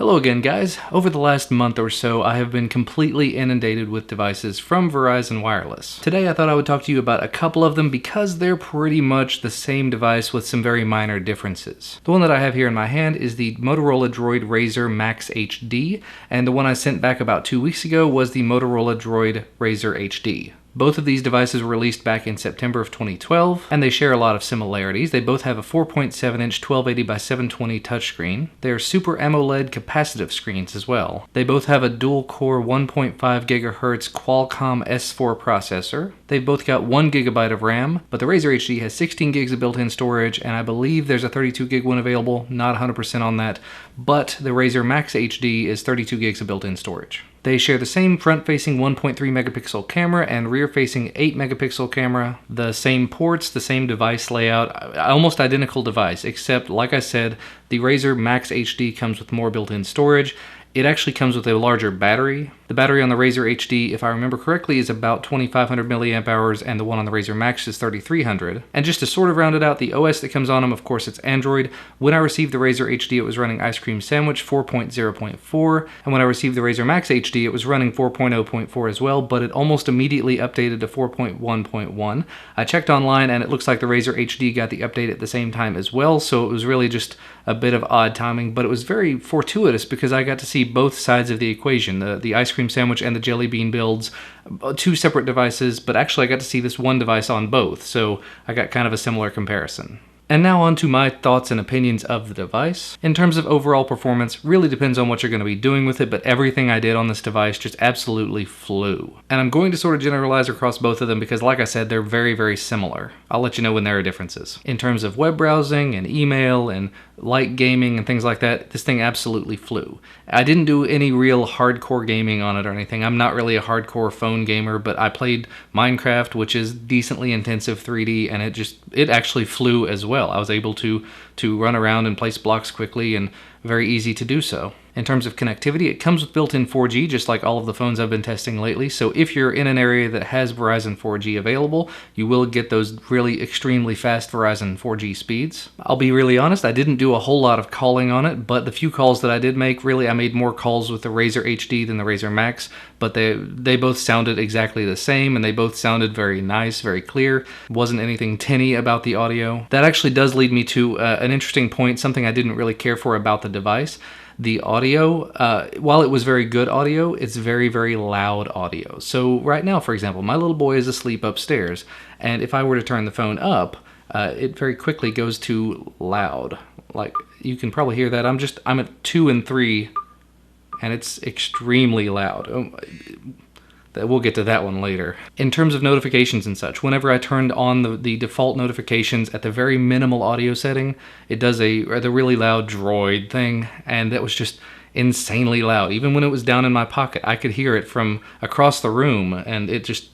Hello again, guys. Over the last month or so, I have been completely inundated with devices from Verizon Wireless. Today I thought I would talk to you about a couple of them because they're pretty much the same device with some very minor differences. The one that I have here in my hand is the Motorola Droid Razr Maxx HD, and the one I sent back about 2 weeks ago was the Motorola Droid Razr HD. Both of these devices were released back in September of 2012, and they share a lot of similarities. They both have a 4.7-inch 1280 by 720 touchscreen. They are Super AMOLED capacitive screens as well. They both have a dual-core 1.5 GHz Qualcomm S4 processor. They've both got 1 GB of RAM, but the Razr HD has 16 gigs of built-in storage, and I believe there's a 32 gig one available. Not 100% on that, but the Razr Maxx HD is 32 gigs of built-in storage. They share the same front-facing 1.3 megapixel camera and rear-facing 8 megapixel camera, the same ports, the same device layout, almost identical device, except, like I said, the Razr Maxx HD comes with more built-in storage. It actually comes with a larger battery. The battery on the Razr HD, if I remember correctly, is about 2500 milliamp hours, and the one on the Razr Maxx is 3300. And just to sort of round it out, the OS that comes on them, of course, it's Android. When I received the Razr HD, it was running Ice Cream Sandwich 4.0.4, and when I received the Razr Maxx HD, it was running 4.0.4 as well, but it almost immediately updated to 4.1.1. I checked online, and it looks like the Razr HD got the update at the same time as well, so it was really just a bit of odd timing, but it was very fortuitous because I got to see both sides of the equation, the Ice Cream Sandwich and the Jelly Bean builds, two separate devices, but actually I got to see this one device on both, so I got kind of a similar comparison. And now on to my thoughts and opinions of the device. In terms of overall performance, really depends on what you're going to be doing with it, but everything I did on this device just absolutely flew. And I'm going to sort of generalize across both of them because, like I said, they're very, very similar. I'll let you know when there are differences. In terms of web browsing and email and light gaming and things like that, this thing absolutely flew. I didn't do any real hardcore gaming on it or anything. I'm not really a hardcore phone gamer, but I played Minecraft, which is decently intensive 3D, and it actually flew as well. I was able to run around and place blocks quickly, and very easy to do so. In terms of connectivity, it comes with built-in 4G, just like all of the phones I've been testing lately, so if you're in an area that has Verizon 4G available, you will get those really extremely fast Verizon 4G speeds. I'll be really honest, I didn't do a whole lot of calling on it, but the few calls that I did make, really I made more calls with the Razr HD than the Razr Maxx, but they both sounded exactly the same, and they both sounded very nice, very clear. Wasn't anything tinny about the audio. That actually does lead me to an interesting point, something I didn't really care for about the device. The audio, while it was very good audio, it's very, very loud audio. So right now, for example, my little boy is asleep upstairs, and if I were to turn the phone up, it very quickly goes to loud. Like, you can probably hear that. I'm at 2 and 3, and it's extremely loud. We'll get to that one later. In terms of notifications and such, whenever I turned on the default notifications at the very minimal audio setting, it does the really loud droid thing, and that was just insanely loud. Even when it was down in my pocket, I could hear it from across the room, and it just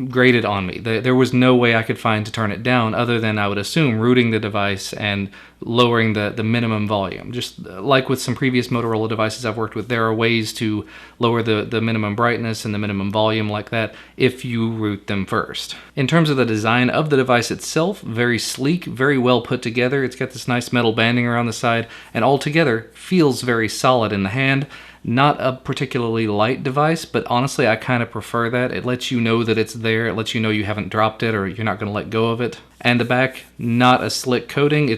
grated on me. There was no way I could find to turn it down other than, I would assume, rooting the device and lowering the minimum volume. Just like with some previous Motorola devices I've worked with, there are ways to lower the minimum brightness and the minimum volume like that if you root them first. In terms of the design of the device itself, very sleek, very well put together. It's got this nice metal banding around the side, and altogether feels very solid in the hand. Not a particularly light device, but honestly I kind of prefer that. It lets you know that it's there, it lets you know you haven't dropped it or you're not going to let go of it. And the back, not a slick coating.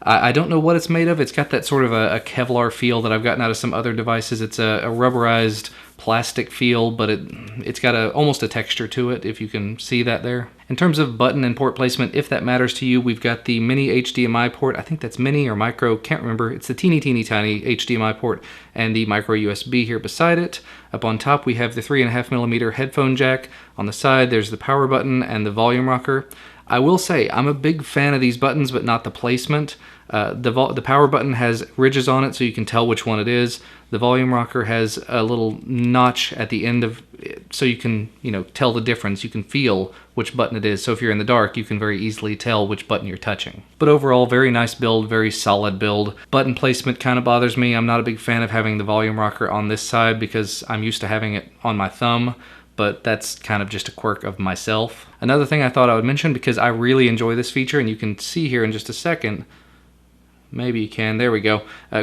I don't know what it's made of. It's got that sort of a Kevlar feel that I've gotten out of some other devices. It's a rubberized plastic feel, but it's got almost a texture to it, if you can see that there. In terms of button and port placement, if that matters to you, we've got the mini HDMI port. I think that's mini or micro, can't remember. It's the teeny tiny HDMI port and the micro USB here beside it. Up on top we have the 3.5mm headphone jack. On the side there's the power button and the volume rocker. I will say, I'm a big fan of these buttons, but not the placement. The power button has ridges on it so you can tell which one it is. The volume rocker has a little notch at the end of it so you can, tell the difference. You can feel which button it is. So if you're in the dark, you can very easily tell which button you're touching. But overall, very nice build, very solid build. Button placement kind of bothers me. I'm not a big fan of having the volume rocker on this side because I'm used to having it on my thumb. But that's kind of just a quirk of myself. Another thing I thought I would mention, because I really enjoy this feature, and you can see here in just a second, Maybe you can. There we go.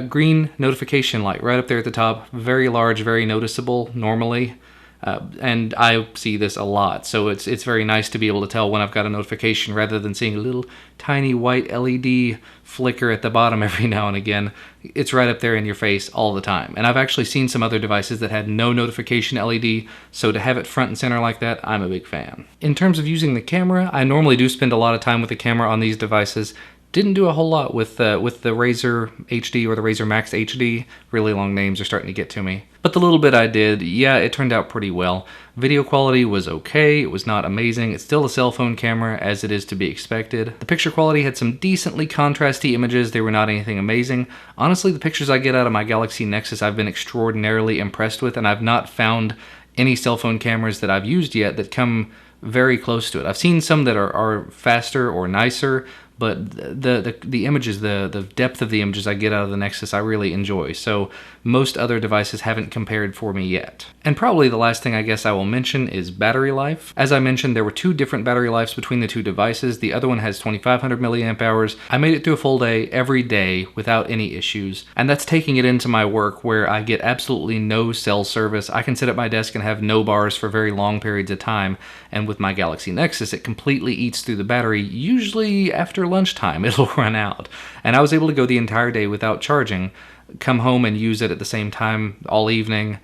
Green notification light right up there at the top. Very large, very noticeable normally. And I see this a lot, so it's very nice to be able to tell when I've got a notification rather than seeing a little tiny white LED flicker at the bottom every now and again. It's right up there in your face all the time. And I've actually seen some other devices that had no notification LED, so to have it front and center like that, I'm a big fan. In terms of using the camera, I normally do spend a lot of time with the camera on these devices. Didn't do a whole lot with the Razr HD or the Razr Maxx HD. Really long names are starting to get to me. But the little bit I did, yeah, it turned out pretty well. Video quality was okay, it was not amazing. It's still a cell phone camera, as it is to be expected. The picture quality had some decently contrasty images. They were not anything amazing. Honestly, the pictures I get out of my Galaxy Nexus I've been extraordinarily impressed with, and I've not found any cell phone cameras that I've used yet that come very close to it. I've seen some that are faster or nicer, but the images, the depth of the images I get out of the Nexus I really enjoy, so most other devices haven't compared for me yet. And probably the last thing I guess I will mention is battery life. As I mentioned, there were 2 different battery lives between the 2 devices. The other one has 2500 milliamp hours. I made it through a full day every day without any issues, and that's taking it into my work where I get absolutely no cell service. I can sit at my desk and have no bars for very long periods of time, and with my Galaxy Nexus it completely eats through the battery. Usually after lunchtime it'll run out, and I was able to go the entire day without charging, come home and use it at the same time all evening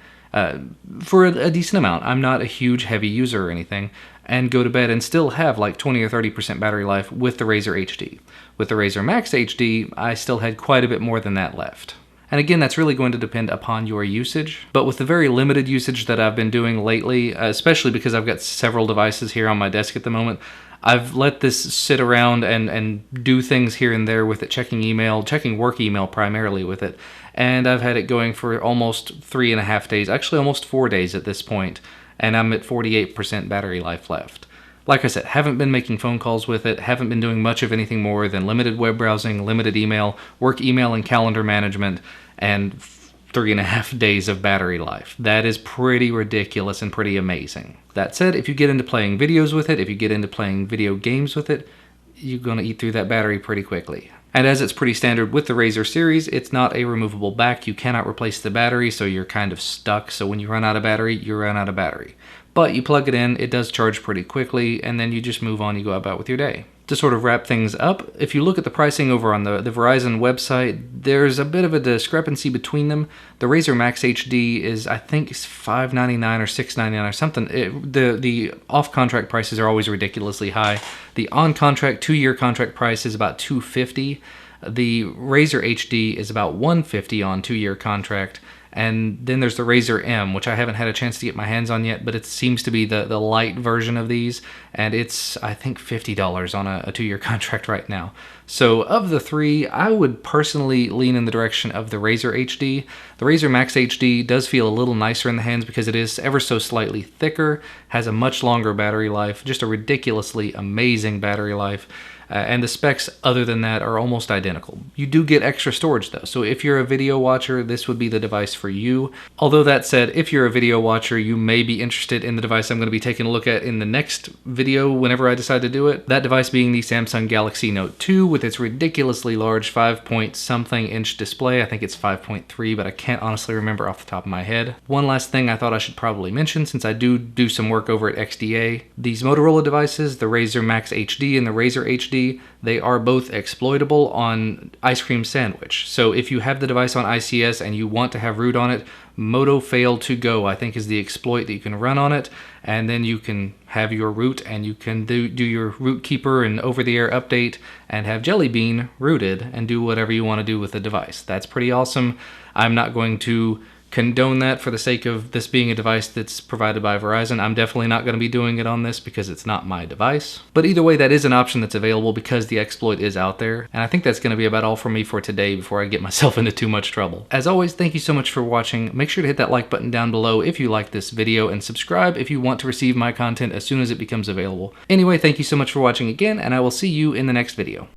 for a decent amount. I'm not a huge heavy user or anything, and go to bed and still have like 20 or 30% battery life with the Razr HD. With the Razr Maxx HD, I still had quite a bit more than that left. And again, that's really going to depend upon your usage. But with the very limited usage that I've been doing lately, especially because I've got several devices here on my desk at the moment, I've let this sit around and do things here and there with it, checking email, checking work email primarily with it. And I've had it going for almost 3.5 days, actually almost 4 days at this point, and I'm at 48% battery life left. Like I said, haven't been making phone calls with it, haven't been doing much of anything more than limited web browsing, limited email, work email and calendar management, and 3.5 days of battery life. That is pretty ridiculous and pretty amazing. That said, if you get into playing videos with it, if you get into playing video games with it, you're going to eat through that battery pretty quickly. And as it's pretty standard with the Razr series, it's not a removable back. You cannot replace the battery, so you're kind of stuck. So when you run out of battery, you run out of battery. But you plug it in, it does charge pretty quickly, and then you just move on, you go about with your day. To sort of wrap things up, if you look at the pricing over on the Verizon website, there's a bit of a discrepancy between them. The Razr Maxx HD is, I think, $599 or $699 or something. The off-contract prices are always ridiculously high. The on-contract 2-year contract price is about $250. The Razr HD is about $150 on 2-year contract. And then there's the Razr M, which I haven't had a chance to get my hands on yet, but it seems to be the light version of these, and it's, I think, $50 on a 2-year contract right now. So of the 3, I would personally lean in the direction of the Razr HD. The Razr Maxx HD does feel a little nicer in the hands because it is ever so slightly thicker, has a much longer battery life, just a ridiculously amazing battery life. And the specs other than that are almost identical. You do get extra storage though, so if you're a video watcher, this would be the device for you. Although that said, if you're a video watcher, you may be interested in the device I'm going to be taking a look at in the next video whenever I decide to do it. That device being the Samsung Galaxy Note 2 with its ridiculously large 5-point-something inch display. I think it's 5.3, but I can't honestly remember off the top of my head. One last thing I thought I should probably mention, since I do some work over at XDA, these Motorola devices, the Razr Maxx HD and the Razr HD, they are both exploitable on Ice Cream Sandwich. So if you have the device on ICS and you want to have root on it, Moto Fail to Go, I think, is the exploit that you can run on it, and then you can have your root and you can do your root keeper and over-the-air update and have Jelly Bean rooted and do whatever you want to do with the device. That's pretty awesome. I'm not going to condone that for the sake of this being a device that's provided by Verizon. I'm definitely not going to be doing it on this because it's not my device. But either way, that is an option that's available because the exploit is out there. And I think that's going to be about all from me for today before I get myself into too much trouble. As always, thank you so much for watching. Make sure to hit that like button down below if you like this video, and subscribe if you want to receive my content as soon as it becomes available. Anyway, thank you so much for watching again, and I will see you in the next video.